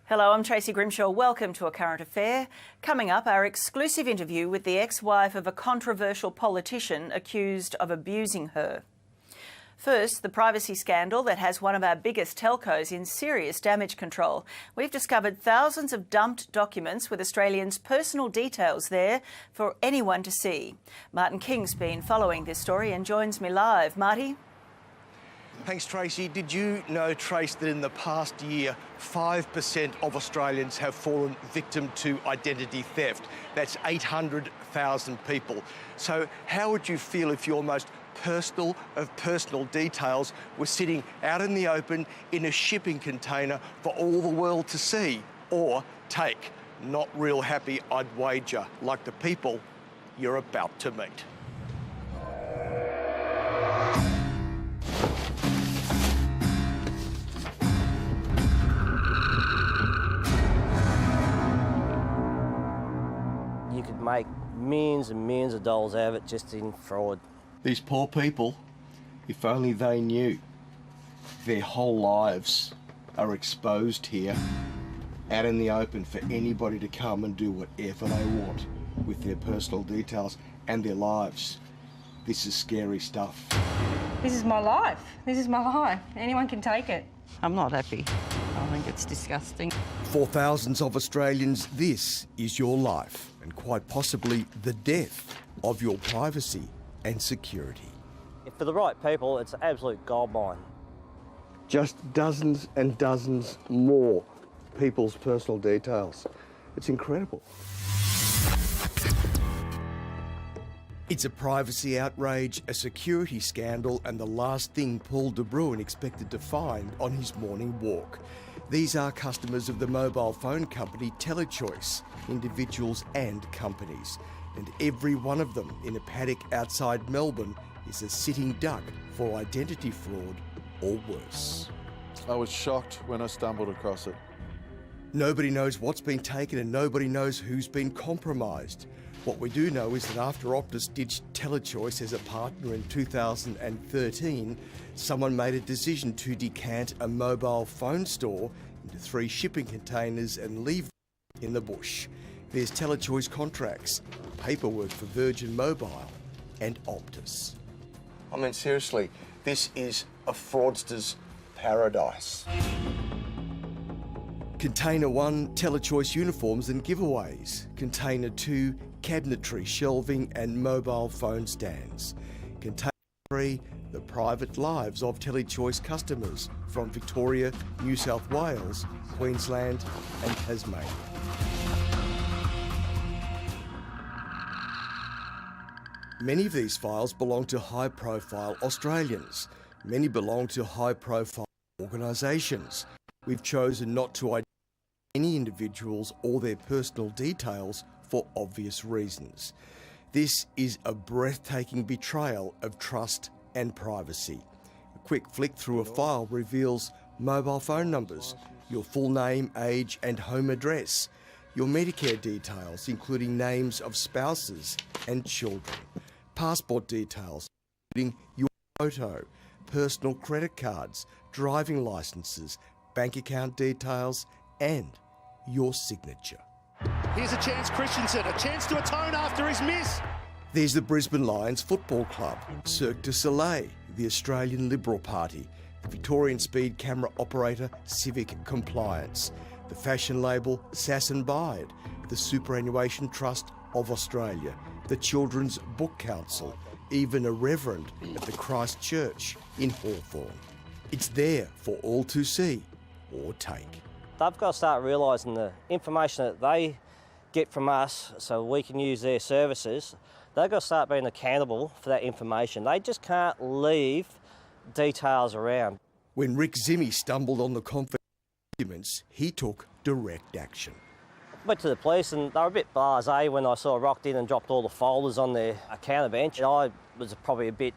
Hello, I'm Tracy Grimshaw. Welcome to A Current Affair. Coming up, our exclusive interview with the ex-wife of a controversial politician accused of abusing her. First, the privacy scandal that has one of our biggest telcos in serious damage control. We've discovered thousands of dumped documents with Australians' personal details there for anyone to see. Martin King's been following this story and joins me live. Marty? Thanks, Tracy. Did you know, Trace, that in the past year, 5% of Australians have fallen victim to identity theft? That's 800,000 people. So how would you feel if your most personal of personal details were sitting out in the open in a shipping container for all the world to see or take? Not real happy, I'd wager, like the people you're about to meet. You could make millions and millions of dollars out of it just in fraud. These poor people, if only they knew, their whole lives are exposed here, out in the open for anybody to come and do whatever they want with their personal details and their lives. This is scary stuff. This is my life. This is my life. Anyone can take it. I'm not happy. I think it's disgusting. For thousands of Australians, this is your life and quite possibly the death of your privacy and security. For the right people, it's an absolute goldmine. Just dozens and dozens more people's personal details. It's incredible. It's a privacy outrage, a security scandal, and the last thing Paul de Bruin expected to find on his morning walk. These are customers of the mobile phone company Telchoice, individuals and companies. And every one of them in a paddock outside Melbourne is a sitting duck for identity fraud or worse. I was shocked when I stumbled across it. Nobody knows what's been taken and nobody knows who's been compromised. What we do know is that after Optus ditched Telchoice as a partner in 2013, someone made a decision to decant a mobile phone store into 3 shipping containers and leave them in the bush. There's Telchoice contracts, paperwork for Virgin Mobile and Optus. I mean, seriously, this is a fraudster's paradise. Container 1, Telchoice uniforms and giveaways. Container 2, cabinetry, shelving and mobile phone stands. Container 3, the private lives of Telchoice customers from Victoria, New South Wales, Queensland and Tasmania. Many of these files belong to high-profile Australians. Many belong to high-profile organisations. We've chosen not to identify any individuals or their personal details for obvious reasons. This is a breathtaking betrayal of trust and privacy. A quick flick through a file reveals mobile phone numbers, your full name, age and home address, your Medicare details, including names of spouses and children, passport details, including your photo, personal credit cards, driving licences, bank account details and your signature. Here's a chance, Christensen, a chance to atone after his miss. There's the Brisbane Lions Football Club, Cirque du Soleil, the Australian Liberal Party, the Victorian speed camera operator Civic Compliance, the fashion label Sass & Bide, the Superannuation Trust of Australia, the Children's Book Council, even a reverend at the Christ Church in Hawthorn. It's there for all to see or take. They've got to start realising the information that they get from us so we can use their services. They've got to start being accountable for that information. They just can't leave details around. When Rick Zimmy stumbled on the confidential documents, he took direct action. Went to the police and they were a bit blasé when I sort of rocked in and dropped all the folders on their counter bench. I was probably a bit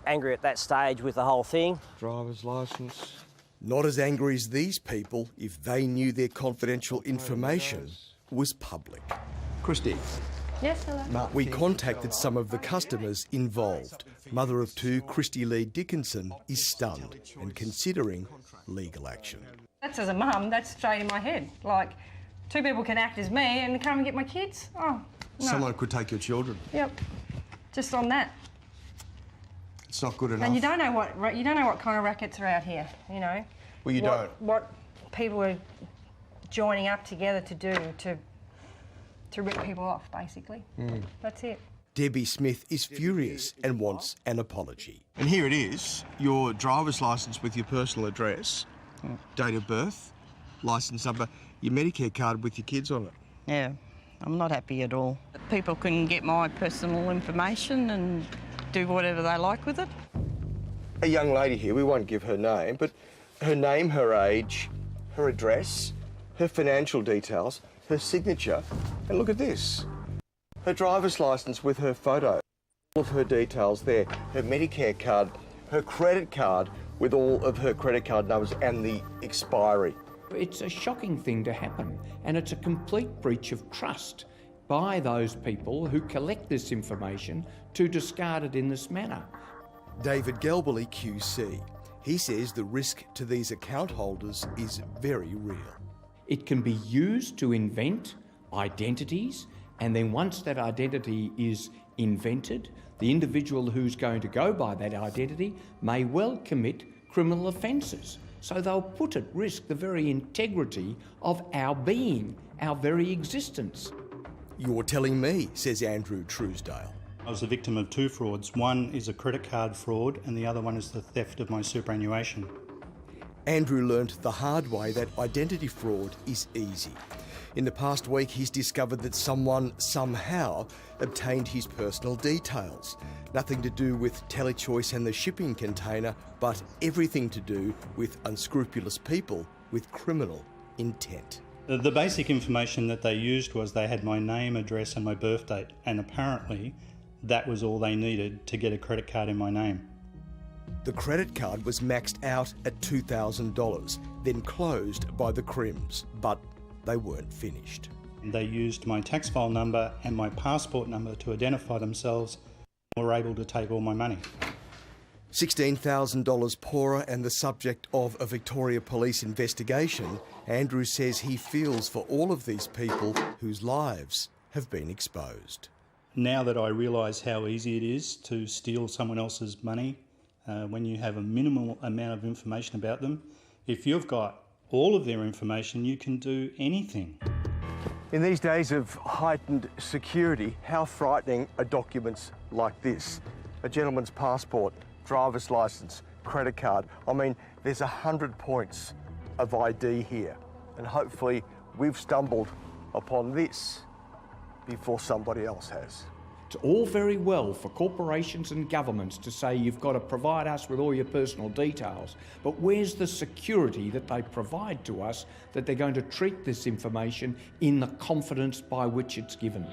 angry at that stage with the whole thing. Driver's licence. Not as angry as these people if they knew their confidential information was public. Christy. Yes, hello. We contacted some of the customers involved, Mother of two, Christy Lee Dickinson, is stunned and considering legal action. That's as a mum, that's straight in my head. Like, two people can act as me and come and get my kids? Oh, no. Someone could take your children. Yep, just on that. It's not good enough. And you don't know what kind of rackets are out here, you know. Well, you don't. What people are joining up together to do to rip people off, basically. That's it. Debbie Smith is furious and wants an apology. And here it is, your driver's licence with your personal address, date of birth, licence number, your Medicare card with your kids on it. Yeah, I'm not happy at all. People can get my personal information and do whatever they like with it. A young lady here, we won't give her name, but her name, her age, her address, her financial details, her signature, and look at this. Her driver's licence with her photo, all of her details there, her Medicare card, her credit card with all of her credit card numbers and the expiry. It's a shocking thing to happen, and it's a complete breach of trust by those people who collect this information to discard it in this manner. David Gelberly QC. He says the risk to these account holders is very real. It can be used to invent identities, and then once that identity is invented, the individual who's going to go by that identity may well commit criminal offences. So they'll put at risk the very integrity of our being, our very existence. You're telling me, says Andrew Truesdale. I was the victim of two frauds. One is a credit card fraud and the other one is the theft of my superannuation. Andrew learnt the hard way that identity fraud is easy. In the past week, he's discovered that someone somehow obtained his personal details. Nothing to do with Telechoice and the shipping container, but everything to do with unscrupulous people with criminal intent. The basic information that they used was they had my name, address and my birth date, and apparently that was all they needed to get a credit card in my name. The credit card was maxed out at $2,000, then closed by the Crims, but they weren't finished. They used my tax file number and my passport number to identify themselves and were able to take all my money. $16,000 poorer and the subject of a Victoria Police investigation, Andrew says he feels for all of these people whose lives have been exposed. Now that I realise how easy it is to steal someone else's money, when you have a minimal amount of information about them, if you've got all of their information, you can do anything. In these days of heightened security, how frightening are documents like this? A gentleman's passport, driver's licence, credit card. I mean, there's 100 points of ID here, and hopefully we've stumbled upon this before somebody else has. It's all very well for corporations and governments to say you've got to provide us with all your personal details, but where's the security that they provide to us that they're going to treat this information in the confidence by which it's given?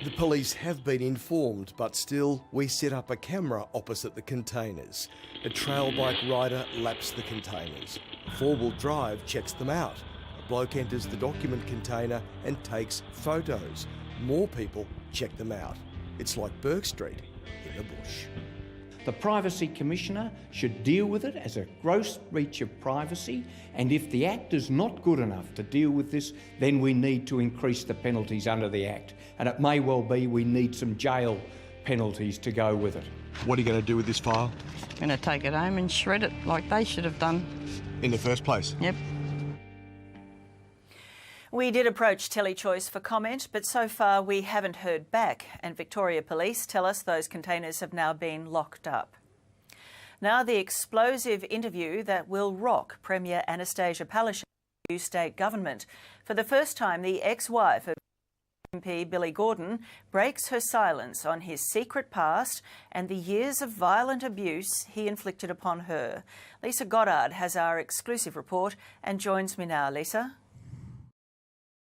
The police have been informed, but still we set up a camera opposite the containers. A trail bike rider laps the containers. Four-wheel drive checks them out. A bloke enters the document container and takes photos. More people check them out. It's like Burke Street in the bush. The Privacy Commissioner should deal with it as a gross breach of privacy, and if the Act is not good enough to deal with this, then we need to increase the penalties under the Act. And it may well be we need some jail penalties to go with it. What are you going to do with this file? I'm going to take it home and shred it like they should have done. In the first place? Yep. We did approach Telechoice for comment, but so far we haven't heard back, and Victoria Police tell us those containers have now been locked up. Now the explosive interview that will rock Premier Anastasia Palaszczuk's new state government. For the first time, the ex-wife of MP Billy Gordon breaks her silence on his secret past and the years of violent abuse he inflicted upon her. Lisa Goddard has our exclusive report and joins me now. Lisa?